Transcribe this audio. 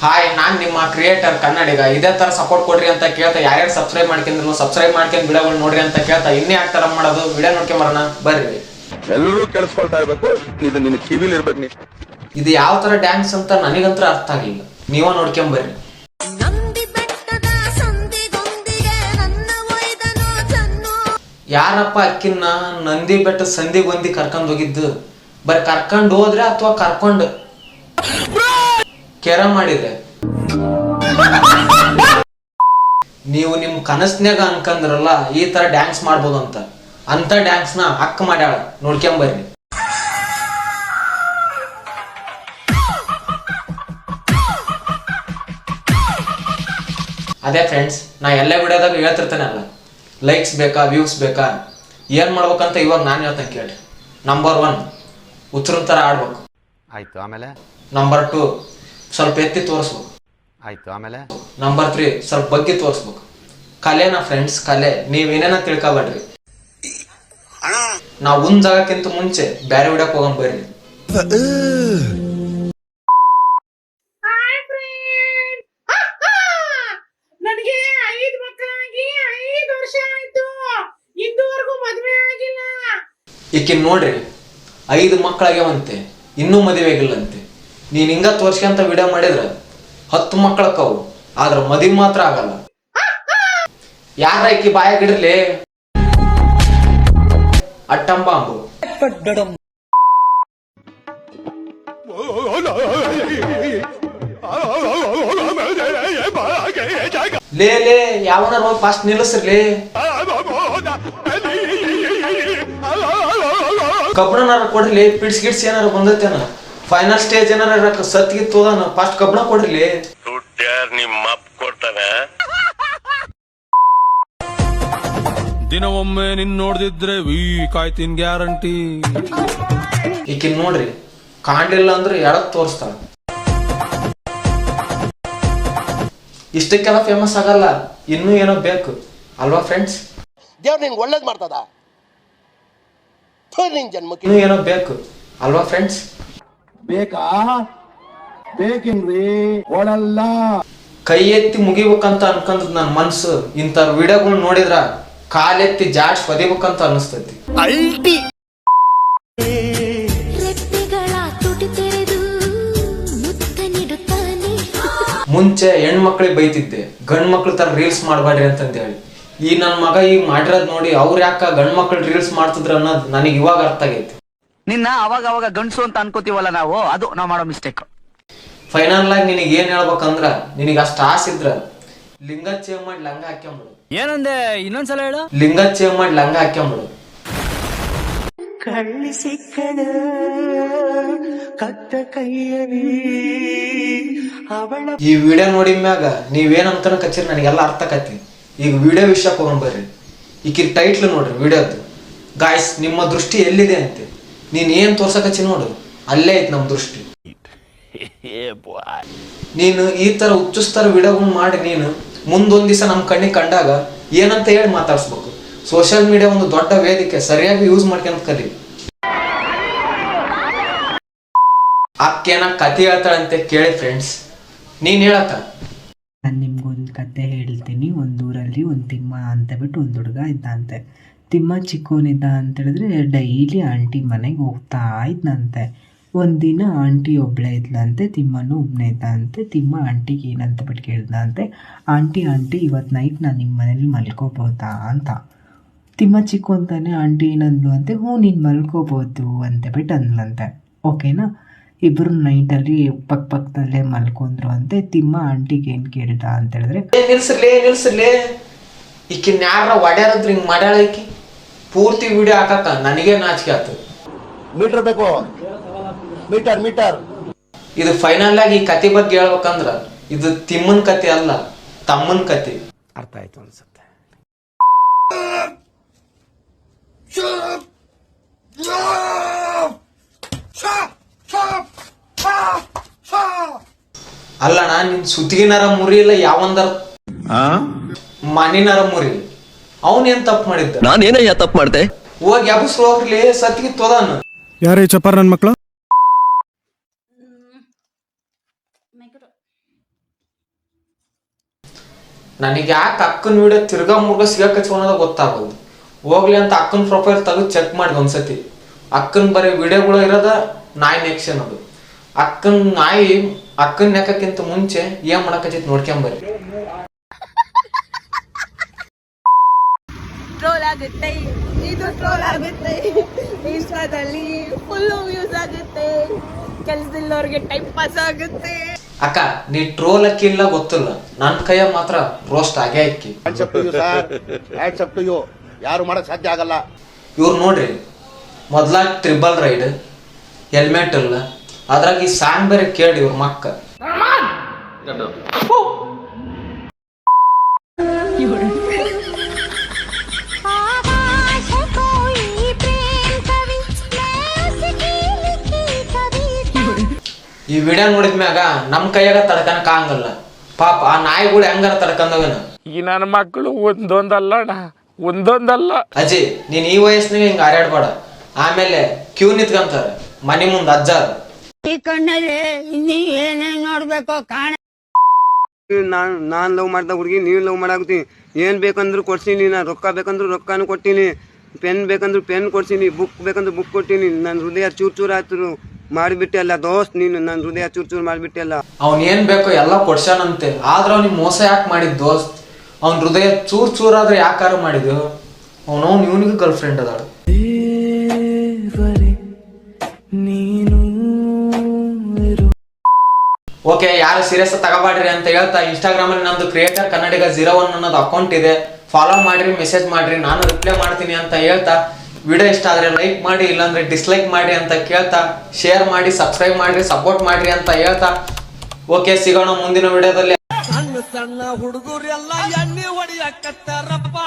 Hi, ನಾನ್ ನಿಮ್ಮ creator ಕನ್ನಡಿಗ. ಇದೇ ತರ ಸಪೋರ್ಟ್ ಕೊಡ್ರಿ ಅಂತ ಕೇಳ್ತಾ, ಯಾರ್ಯಾರು ಸಬ್ಸ್ಕ್ರೈಬ್ ಮಾಡ್ಕೊಂಡಿದ್ರು ಸಬ್ಸ್ಕ್ರೈಬ್ ಮಾಡ್ಕೊಂಡು ವಿಡಿಯೋಗಳು ನೋಡ್ರಿ ಅಂತ ಕೇಳ್ತಾ, ಇನ್ನೇ ಆಗ್ತಾರ ಮಾಡೋದು ವಿಡಿಯೋ ನೋಡ್ಕೊಂಡ್ ಬರೋಣ ಬರ್ರಿ. ಎಲ್ಲರೂ ಕೇಳಿಸ್ಕೊಳ್ತಾ ಇರ್ಬೇಕು, ಇದು ನಿನ್ನ ಕಿವಿಲಿ ಇರ್ಬೇಕು. ಇದು ಯಾವ ತರ ಡ್ಯಾನ್ಸ್ ಅಂತ ನನಗಂತೂ ಅರ್ಥ ಆಗಿಲ್ಲ, ನೀವ ನೋಡ್ಕೊಂಡ್ ಬರ್ರಿ. ಯಾರಪ್ಪ ಅಕ್ಕಿನ ನಂದಿ ಬೆಟ್ಟ ಸಂದಿಗೊಂದಿ ಕರ್ಕೊಂಡ್ ಹೋಗಿದ್ದು? ಬರೀ ಕರ್ಕೊಂಡ್ ಹೋದ್ರೆ ಅಥವಾ ಕರ್ಕೊಂಡ್ ಕೆರ ಮಾಡಿದ್ರೆ? ನೀವು ನಿಮ್ ಕನಸ್ನ್ಯಾಗ ಅನ್ಕಂದ್ರಲ್ಲ ಈ ತರ ಡ್ಯಾನ್ಸ್ ಮಾಡ್ಬೋದು ಅಂತ ಡ್ಯಾನ್ಸ್ ನ ಹಕ್ಕ ಮಾಡ್ಯಾಳ, ನೋಡ್ಕೊಂಬರ್ರಿ. ಅದೇ ಫ್ರೆಂಡ್ಸ್, ನಾ ಎಲ್ಲ ವಿಡಿಯೋದಾಗ ಹೇಳ್ತಿರ್ತಾನಲ್ಲ, ಲೈಕ್ಸ್ ಬೇಕಾ ವ್ಯೂಸ್ ಬೇಕಾ, ಏನ್ ಮಾಡ್ಬೇಕಂತ ಇವಾಗ ನಾನು ಹೇಳ್ತೇನೆ ಕೇಳಿ. ನಂಬರ್ 1 ಉತ್ತರದ ತರ ಆಡ್ಬೇಕು. ಆಯ್ತು, ಆಮೇಲೆ ನಂಬರ್ 2 ಸ್ವಲ್ಪ ಎತ್ತಿ ತೋರಿಸ್ಬೇಕು. ಆಯ್ತು, ಆಮೇಲೆ ನಂಬರ್ 3 ಸ್ವಲ್ಪ ಬಗ್ಗೆ ತೋರಿಸ್ಬೇಕು. ಕಲೆನಾ ಫ್ರೆಂಡ್ಸ್, ಕಲೆ. ನೀವೇನೇನ ತಿಳ್ಕೊಬೇಡ್ರಿ. ನಾವು ಒಂದ್ ಜಾಗಕ್ಕಿಂತ ಮುಂಚೆ ಬ್ಯಾರೆ ವಿಡಿಯೋಕ್ ಹೋಗಂ ಬರ್ರಿ. ನನಗೆ 5 ಮಕ್ಕಳಾಗಿ 5 ವರ್ಷ ಆಯ್ತು, ಇಂದುವರೆಗೂ ಮದುವೆ ಆಗಿಲ್ಲ. ಈಕಿನ್ ನೋಡ್ರಿ, 5 ಮಕ್ಕಳಾಗ್ಯಾವಂತೆ, ಇನ್ನೂ ಮದುವೆ ಆಗಿಲ್ಲಂತೆ. ನೀನ್ ಹಿಂಗ ತೋರ್ಸ್ಕೊಂತ ವಿಡಿಯೋ ಮಾಡಿದ್ರ 10 ಮಕ್ಕಳಕ್ಕವು, ಆದ್ರ ಮದುವೆ ಮಾತ್ರ ಆಗಲ್ಲ. ಯಾರ ಈಕಿ ಬಾಯಾಗಿಡ್ಲಿ ಅಟ್ಟಂಬಾಂಬು. ಲೇ ಲೇ ಯಾವನಾರ ಹೋಗಿ ಫಾಸ್ಟ್ ನಿಲ್ಲಿಸ್ರಿ. ಕಬ್ಬಣನಾರ ಕೊಡ್ಲಿ, ಪಿಡ್ಸ್ ಗಿಡ್ಸ್ ಏನಾರ ಬಂದೈತೇನ, ಫೈನಲ್ ಸ್ಟೇಜ್ ಏನಾರ ಸತ್ಗಿತ್ ಹೋದಾನ, ಫಾಸ್ಟ್ ಕಬ್ಬಣ ಕೊಡ್ರಿ. ನಿಮ್ಮ ಕೊಡ್ತಾನೆ. ದಿನವೊಮ್ಮೆ ನಿನ್ ನೋಡ್ದಿದ್ರೆ ವೀಕ್ ಆಯ್ತಿನ್ ಗ್ಯಾರಂಟಿ. ಈಕಿನ್ ನೋಡ್ರಿ, ಕಾಣ್ಲಿಲ್ಲ ಅಂದ್ರೆ ಎಳಕ್ ತೋರಿಸ್ತಾಳ. ಇಷ್ಟಕ್ಕೆಲ್ಲ ಫೇಮಸ್ ಆಗಲ್ಲ, ಇನ್ನೂ ಏನೋ ಬೇಕು ಅಲ್ವಾ ಫ್ರೆಂಡ್ಸ್? ದೇವ್ರು ನಿಂಗೆ ಒಳ್ಳೇದ್ ಮಾಡ್ತದ, ನಿನ್ ಜನ್ಮಕ್ಕೆ ಇನ್ನೂ ಏನೋ ಬೇಕು ಅಲ್ವಾ ಫ್ರೆಂಡ್ಸ್? ಬೇಕಾ? ಬೇಕೇನ್ರಿ, ಕೊಡಲ್ಲ. ಕೈ ಎತ್ತಿ ಮುಗಿಬೇಕಂತ ಅನ್ಕೊಂಡ್ ನನ್ನ ಮನ್ಸು ಇಂಥ ವಿಡಿಯೋಗಳು ನೋಡಿದ್ರ ಕಾಲೆತ್ತಿ ಜಾಡ್ಸ್ ಒದಿಬೇಕಂತ ಅನಿಸ್ತೈತಿ. ಮುಂಚೆ ಹೆಣ್ಮಕ್ಳಿಗೆ ಬೈತಿದ್ದೆ, ಗಂಡ್ ಮಕ್ಳ ತರ ರೀಲ್ಸ್ ಮಾಡ್ಬೇಡ್ರಿ ಅಂತಂತ ಹೇಳಿ. ಈ ನನ್ ಮಗ ಈಗ ಮಾಡಿರೋದ್ ನೋಡಿ ಅವ್ರ ಯಾಕ ಗಂಡ್ ಮಕ್ಳು ರೀಲ್ಸ್ ಮಾಡ್ತಿದ್ರ ಅನ್ನೋದು ನನಗೆ ಇವಾಗ ಅರ್ಥ ಆಗೈತಿ. ನಿನ್ನ ಅವಾಗ ಗಂಡ್ಸು ಅಂತ ಅನ್ಕೋತೀವಲ್ಲ ನಾವು, ಅದು ನಾವು ಮಾಡೋ ಮಿಸ್ಟೇಕ್. ಫೈನಲ್ ಆಗಿ ನಿನಗೆ ಏನ್ ಹೇಳ್ಬೇಕಂದ್ರ, ನಿನಗೆ ಅಷ್ಟ ಆಸೆ ಇದ್ರ ಲಿಂಗ ಚೇವ್ ಮಾಡಿ ಲಂಗ ಹಾಕ್ಯಂಬಿಡು. ಏನಂದೆ? ಇನ್ನೊಂದ್ಸಲ ಹೇಳು. ಲಿಂಗ ಚೇವ್ ಮಾಡಿ ಲಂಗ ಹಾಕ್ಯಂಬಿಡು. ಕಳ್ಳಿ ಸಿಕ್ಕದ ಕತ್ತ ಕೈಯಲ್ಲಿ ಅವಳ. ಈ ವಿಡಿಯೋ ನೋಡಿದ ಮ್ಯಾಗ ನೀವೇನಂತ ಕಚ್ಚಿರಿ ನನಗೆಲ್ಲ ಅರ್ಥ ಆಕತಿ. ಈಗ ವಿಡಿಯೋ ವಿಷಯಕ್ಕೆ ಹೋಗ್ಬರ್ರಿ. ಈಗ ಟೈಟ್ಲ್ ನೋಡ್ರಿ ವಿಡಿಯೋದು. ಗಾಯ್ಸ್, ನಿಮ್ಮ ದೃಷ್ಟಿ ಎಲ್ಲಿದೆ ಅಂತೆ, ನೀನ್ ಏನ್ ತೋರ್ಸಕಚ್ಚಿ ನೋಡು, ಅಲ್ಲೇ ಐತಿ ನಮ್ ದೃಷ್ಟಿ. ನೀನು ಈ ತರ ಹುಚ್ಚುಸ್ತರ ವಿಡಿಯೋಗಳನ್ನ ಮಾಡಿ ನೀನು ಮುಂದೊಂದ್ ದಿವಸ ನಮ್ ಕಣ್ಣಿಗೆ ಕಂಡಾಗ ಏನಂತ ಹೇಳಿ ಮಾತಾಡ್ಸ್ಬೇಕು. ಸೋಷಿಯಲ್ ಮೀಡಿಯಾ ಒಂದು ದೊಡ್ಡ ವೇದಿಕೆ, ಸರಿಯಾಗಿ ಯೂಸ್ ಮಾಡ್ಕೊಂತ ಕಲಿ. ಅಕ್ಕೇನ ಕತೆ ಹೇಳ್ತಾಳಂತೆ ಕೇಳಿ ಫ್ರೆಂಡ್ಸ್, ನೀನ್ ಹೇಳಕ್ಕ. ನಾನು ನಿಮ್ಗೊಂದು ಕತೆ ಹೇಳ್ತೀನಿ. ಒಂದೂರಲ್ಲಿ ಒಂದು ತಿಮ್ಮ ಅಂತ ಬಿಟ್ಟು ಒಂದು ಹುಡುಗ ಇದ್ದಂತೆ. ತಿಮ್ಮ ಚಿಕ್ಕವನಿದ್ದ ಅಂತೇಳಿದ್ರೆ ಡೈಲಿ ಆಂಟಿ ಮನೆಗೆ ಹೋಗ್ತಾ ಇದ್ದಂತೆ. ಒಂದಿನ ಆಂಟಿ ಒಬ್ಬಳೇ ಇದ್ಲಂತೆ, ತಿಮ್ಮನೂ ಒಬ್ಬನೇ ಇದ್ದಂತೆ. ತಿಮ್ಮ ಆಂಟಿಗೆ ಏನಂತ ಬಿಟ್ಟು ಕೇಳ್ದಂತೆ, ಆಂಟಿ ಇವತ್ತು ನೈಟ್ ನಾನು ನಿಮ್ಮ ಮನೇಲಿ ಮಲ್ಕೋಬೋದಾ ಅಂತ. ತಿಮ್ಮ ಚಿಕ್ಕು ಅಂತಾನೆ ಆಂಟಿ ಏನಂದ್ಲು ಅಂತೆ, ಹ್ಞೂ ನೀನು ಮಲ್ಕೋಬೋದು ಅಂತ ಬಿಟ್ಟು ಅಂದ್ಲಂತೆ. ಓಕೆನಾ, ಇಬ್ಬರು ನೈಟಲ್ಲಿ ಪಕ್ಕದಲ್ಲೇ ಮಲ್ಕೊಂಡ್ರು ಅಂತೆ. ತಿಮ್ಮ ಆಂಟಿಗೆ ಏನು ಕೇಳ್ದ ಅಂತ ಹೇಳಿದ್ರೆ, ನಿಲ್ಸರ್ಲಿ ಈಕಿನ್ ಯಾರ ಒಡ್ಯಾರದ್ರ ಹಿಂಗ್ ಮಾಡ್ಯಾಳ ಈಕಿ. ಪೂರ್ತಿ ವಿಡಿಯೋ ಹಾಕಕ್ಕ ನನಗೆ ನಾಚಿಕೆ ಆಯ್ತು. ಮೀಟರ್ ಬೇಕು, ಮೀಟರ್. ಇದು ಫೈನಲ್ ಆಗಿ ಈ ಕತೆ ಬಗ್ಗೆ ಹೇಳ್ಬೇಕಂದ್ರ ಇದು ತಿಮ್ಮನ್ ಕತೆ ಅಲ್ಲ, ತಮ್ಮನ್ ಕತೆ. ಅರ್ಥ ಆಯ್ತು ಅನ್ಸುತ್ತೆ. ಅಲ್ಲ, ನಿನ್ ಸುತ್ತಿಗೆನಾರ ಮುರಿ ಇಲ್ಲ, ಯಾವಂದರ ಮನಿನಾರ ಮುರಿ. ಅವನೇನ್ ತಪ್ಪು ಮಾಡಿದ್ದ? ನಾನೇನಯ್ಯ ತಪ್ಪು ಮಾಡ್ದೆ? ಹೋಗಿ ಎಬ್ಸ್ರು ಹೋಗ್ಲಿ, ಸತ್ತಿಗೆ ತೋದಾನ. ಯಾರೇ ಚಪ್ಪಾರ ನನ್ನ ಮಕ್ಕಳು? ನನಗೆ ಯಾಕೆ ಅಕ್ಕನ ವಿಡಿಯೋ ತಿರ್ಗಾ ಮುರ್ಗ ಸಿಗಕ್ಕೆ ಅನ್ನೋದು ಗೊತ್ತಾಗೋದು. ಹೋಗ್ಲಿ ಅಂತ ಅಕ್ಕನ ಪ್ರೊಫೈಲ್ ತೆಗೆದು ಚೆಕ್ ಮಾಡಿದೆ ಒಂದ್ಸತಿ. ಅಕ್ಕನ ಬರೀ ವಿಡಿಯೋಗಳು ಇರೋದ ನಾಯಿ ನೆಕ್ಷನ್ ಅದು. ಅಕ್ಕನ ನೆಕ್ಕಕ್ಕಿಂತ ಮುಂಚೆ ಏನ್ ಮಾಡಕತ್ತೈತಿ ನೋಡ್ಕೊಂಬರ್ರಿ. ಟ್ರೋಲ್ ಆಗುತ್ತೆ, ಇದು ಟ್ರೋಲ್ ಆಗುತ್ತೆ, ಇನ್ಸ್ಟಾದಲ್ಲಿ ಫುಲ್ ವ್ಯೂಸ್ ಆಗುತ್ತೆ, ಕೆಲಸದಿಲ್ಲವ್ರಿಗೆ ಟೈಮ್ ಪಾಸ್ ಆಗುತ್ತೆ. ಅಕ್ಕ ನೀ ಟ್ರೋಲ್ ಅಕ್ಕಿಲ್ಲ ಗೊತ್ತಿಲ್ಲ, ನನ್ನ ಕೈಯ ಮಾತ್ರ ರೋಸ್ಟ್ ಆಗೇ ಅಕ್ಕಿ. ಯಾರು ಮಾಡಕ್ ಸಾಧ್ಯ ಆಗಲ್ಲ. ಇವ್ರು ನೋಡ್ರಿ, ಮೊದ್ಲ ಟ್ರಿಬಲ್ ರೈಡ್, ಹೆಲ್ಮೆಟ್ ಇಲ್ಲ, ಅದ್ರಾಗ ಈ ಸಾಂಗ್ ಬೇರೆ ಕೇಳಿ ಇವ್ರ ಮಕ್ಕ. ಈ ವಿಡಿಯೋ ನೋಡಿದ್ಮ್ಯಾಗ ನಮ್ ಕೈಯಾಗ ತಡ್ಕನಕ್ ಆಗಲ್ಲ. ಪಾಪ ಆ ನಾಯಿಗಳು ಹೆಂಗಾರ ತಡ್ಕೊಂಡವೇನ. ಈ ನನ್ನ ಮಕ್ಕಳು ಒಂದೊಂದಲ್ಲ ಅಜ್ಜಿ, ನೀನ್ ಈ ವಯಸ್ಸಿನಾಗ ಹಿಂಗ ಹಾರಾಡ್ಬೇಡ. ಆಮೇಲೆ ಕ್ಯೂ ನಿಂತ್ಕಂತಾರೆ ಮನಿ ಮುಂದ್ ಅಜ್ಜಾರ. ಈ ಕಣ್ಣಲ್ಲಿ ಇನ್ನೀ ಏನೇನ್ ನೋಡ್ಬೇಕೋ ಕಾಣ. ನಾನ್ ಲವ್ ಮಾಡ್ದ ಹುಡುಗಿ ನೀವ್ ಲವ್ ಮಾಡಾಕತ್ತೀನಿ. ಏನ್ ಬೇಕಂದ್ರು ಕೊಡ್ಸೀನಿ, ನಾನು ರೊಕ್ಕ ಬೇಕಂದ್ರು ರೊಕ್ಕಾನು ಕೊಟ್ಟಿನಿ, ಪೆನ್ ಬೇಕಂದ್ರು ಪೆನ್ ಕೊಡ್ಸೀನಿ, ಬುಕ್ ಬೇಕಂದ್ರು ಬುಕ್ ಕೊಟ್ಟಿನಿ. ನನ್ನ ಹೃದಯ ಚೂರ್ ಚೂರ್ ಆಯ್ತು ಮಾಡಿಬಿಟ್ಟೆ ಅಲ್ಲ ದೋಸ್ತ್, ನೀನು ನನ್ನ ಹೃದಯ ಚೂರ್ ಚೂರ್ ಮಾಡಿಬಿಟ್ಟೆ ಅಲ್ಲ. ಅವ್ನ್ ಏನ್ ಬೇಕೋ ಎಲ್ಲ ಕೊಡ್ಸಾನಂತೆ, ಆದ್ರ ಅವ್ನಿಗೆ ಮೋಸ ಯಾಕೆ ಮಾಡಿದ್ ದೋಸ್ತ್? ಅವ್ನ ಹೃದಯ ಚೂರ್ ಚೂರಾದ್ರೆ ಯಾಕಾರ ಮಾಡಿದ್ವು? ಅವನವ್ನು ಇವನಿಗೆ ಗರ್ಲ್ ಫ್ರೆಂಡ್ ಅದಾಳ. ಓಕೆ, ಯಾರು ಸೀರಿಯಸ್ ತಗೋಬಾಡ್ರಿ ಅಂತ ಹೇಳ್ತಾ ಇನ್ಸ್ಟಾಗ್ರಾಮ್ ಅಲ್ಲಿ ನಮ್ದು ಕ್ರಿಯೇಟರ್ ಕನ್ನಡಿಗ 01 ಅನ್ನೋದು ಅಕೌಂಟ್ ಇದೆ, ಫಾಲೋ ಮಾಡ್ರಿ, ಮೆಸೇಜ್ ಮಾಡ್ರಿ, ನಾನು ರಿಪ್ಲೈ ಮಾಡ್ತೀನಿ ಅಂತ ಹೇಳ್ತಾ, ವಿಡಿಯೋ ಇಷ್ಟ ಆದ್ರೆ ಲೈಕ್ ಮಾಡಿ, ಇಲ್ಲಾಂದ್ರೆ ಡಿಸ್ಲೈಕ್ ಮಾಡಿ ಅಂತ ಕೇಳ್ತಾ, ಶೇರ್ ಮಾಡಿ, ಸಬ್ಸ್ಕ್ರೈಬ್ ಮಾಡ್ರಿ, ಸಪೋರ್ಟ್ ಮಾಡ್ರಿ ಅಂತ ಹೇಳ್ತಾ, ಓಕೆ ಸಿಗೋಣ ಮುಂದಿನ ವಿಡಿಯೋದಲ್ಲಿ. ಸಣ್ಣ ಸಣ್ಣ ಹುಡುಗರೆಲ್ಲ ಎಣ್ಣೆ ಹೊಡಿಯಕತ್ತಾರಪ್ಪ.